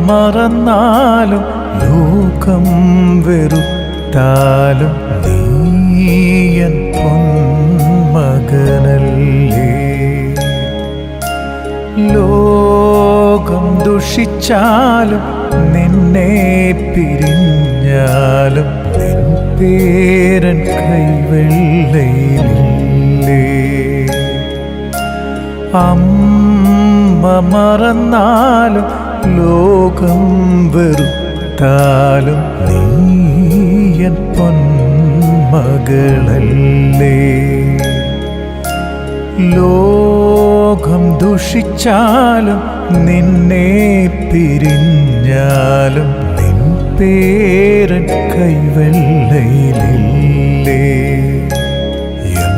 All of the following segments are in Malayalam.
മറന്നാലും ലോകം വെറുത്താലും നീയൻ പൊന്മകനല്ലേ. ലോകം ദുഷിച്ചാലും നിന്നെ പിരിഞ്ഞാലും നിൻ പേരൻ കൈവെള്ളയിലില്ലേ. അമ്മ മറന്നാലും ലോകം വെറുത്താലും നീയൻ പൊന്മകളല്ലേ. ലോകം ദുഷിച്ചാലും നിന്നെ പിരിഞ്ഞാലും നിൻ പേരൻ കൈവെള്ളയിലില്ലേ. എൻ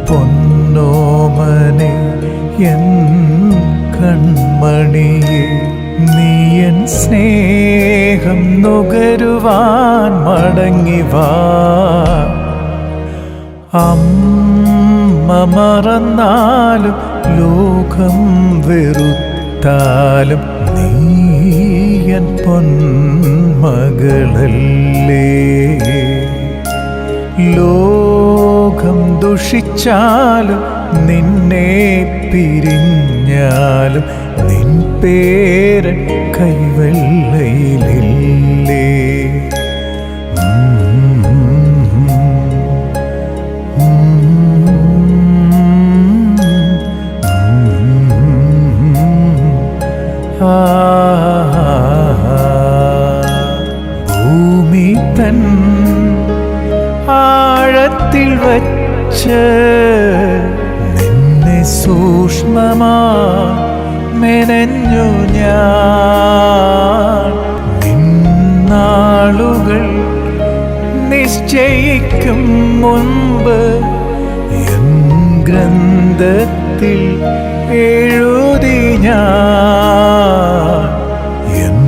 പൊന്നോമനെ എൻ കൺമണിയെ നീയൻ സ്നേഹം നുകരുവാൻ മടങ്ങിവാ. അമ്മ മറന്നാലും ലോകം വെറുത്താലും നീയൻ പൊന്മകളല്ലേ. ലോകം ദുഷിച്ചാലും നിന്നെ പിരിഞ്ഞാലും നിൻ പേരൻ കൈവെള്ളയിലില്ലേ. ഭൂമി തൻ ആഴത്തിൽ വച്ച് നിന്നെ സൂക്ഷ്മമായി മെനഞ്ഞു ഞാൻ. നിന്നാളുകൾ നിശ്ചയിക്കും മുൻപ് എൻ ഗ്രന്ഥത്തിൽ എഴുതി ഞാൻ. എൻ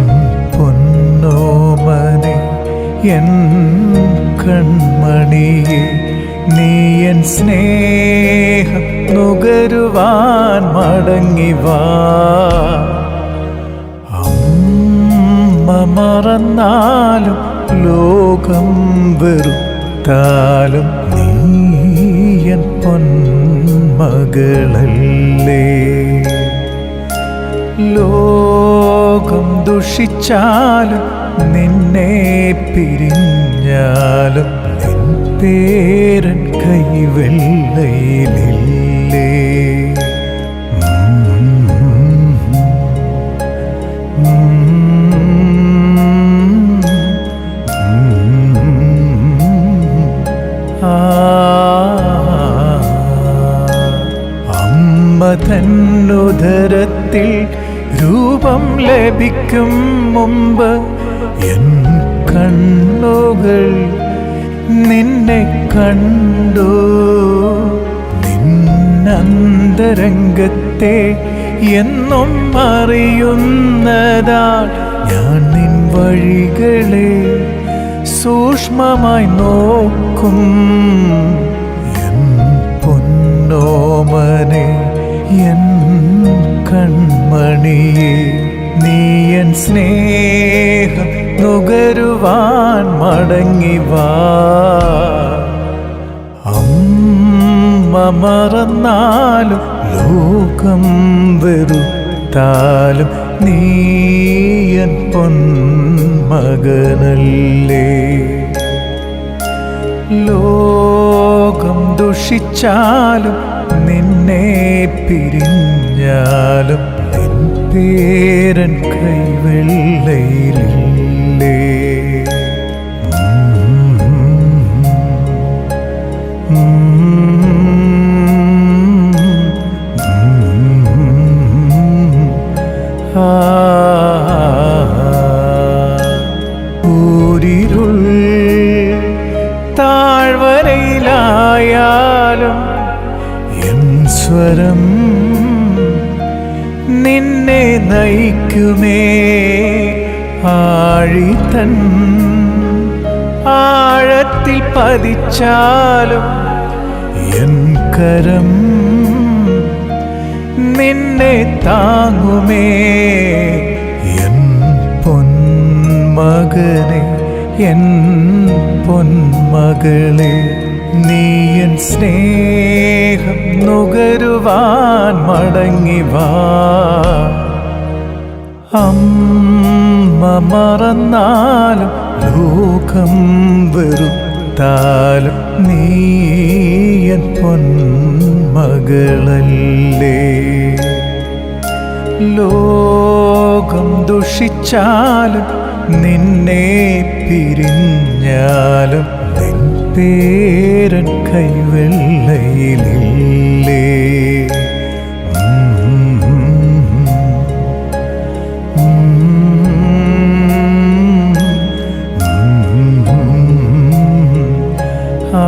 പൊന്നോമനെ എൻ കൺമണിയെ നീയൻ സ്നേഹം നുകരുവാൻ മടങ്ങിവാ. അമ്മ മറന്നാലും ലോകം വെറുത്താലും നീയൻ പൊന്മകളല്ലേ. ലോകം ദുഷിച്ചാലും നിന്നെ പിരിഞ്ഞാലും നിൻ പേരൻ കൈവെള്ളയിലില്ലേ. അമ്മ തന്നുദരത്തിൽ രൂപം ലഭിക്കും മുമ്പ് എൻ കണ്ണുകൾ നിന്നെ കണ്ടു. നിന്നന്തരംഗത്തെ എന്നും അറിയുന്നതാൽ ഞാൻ നിൻ വഴികളെ സൂക്ഷ്മമായി നോക്കും. എൻ പൊന്നോമനെ എൻ കൺമണിയെ നീയൻ സ്നേഹം നുകരുവാൻ മടങ്ങിവാ. അമ്മ മറന്നാലും ലോകം വെറുത്താലും നീയൻ പൊന്മകനല്ലേ. ലോകം ദുഷിച്ചാലും നിന്നെ പിരിഞ്ഞാലും നിൻ പേരൻ കൈവെള്ളയിലില്ലേ. ഊരിരുൾ താഴ്വരയിലായാലും എൻ സ്വരം നിന്നെ നയിക്കുമേ. ആഴിതൻ ആഴത്തിൽ പതിച്ചാലും എൻ കരം നിന്നെ താങ്ങുമേ. എൻ മകനെ എൻ പൊന്മകളെ നീ എൻ സ്നേഹം നുകരുവാൻ മടങ്ങി വാ. അമ്മ മറന്നാലും ലോകം വെറുത്താലും നീ എൻ പൊന്മകളല്ലേ. ലോകം ദുഷിച്ചാലും നിന്നെ പിരിഞ്ഞാലും നിൻ പേരൻ കൈവെള്ളയിലില്ലേ. ആ